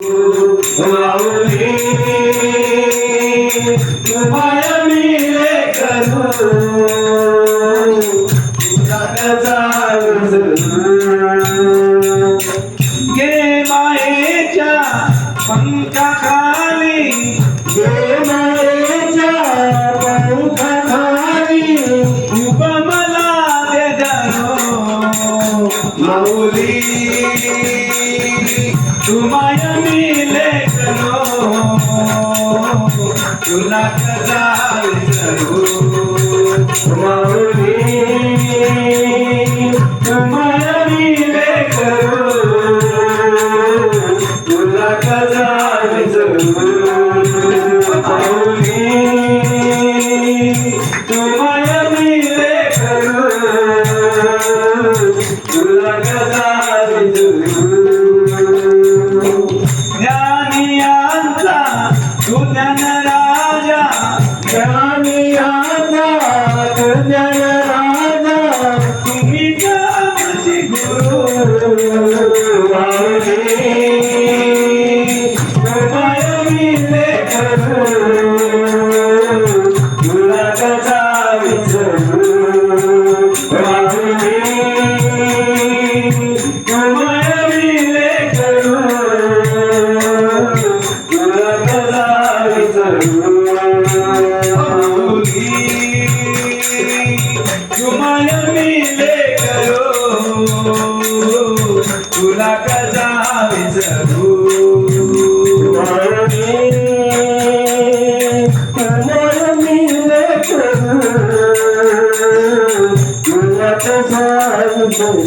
माऊली तुम्हाय मिले करू तुझा कसा गे मायेच्या पंखाखाली गे मायेच्या पंखाखाली उभ मला दे जणू माऊली तुम्हाय मिले करो तुला कसा विसरू माऊली तुम्हाय मिले करो तुला कसा विसरू माऊली तुम्हाय मिले करो तुला कसा विसरू ज्ञानियांचा तू ज्ञानराजा ज्ञानियांचा तू ज्ञानराजा तुम्ही आमचे गुरु माऊली तुम्हाय मिले करू तुला कसा विसरू माऊली तुम्हाय मिले करू तुला कसा विसरू माऊली तुम्हाय मिले करो तुला कसा विसरू माऊली तुम्हाय मिले करो तुला कसा विसरू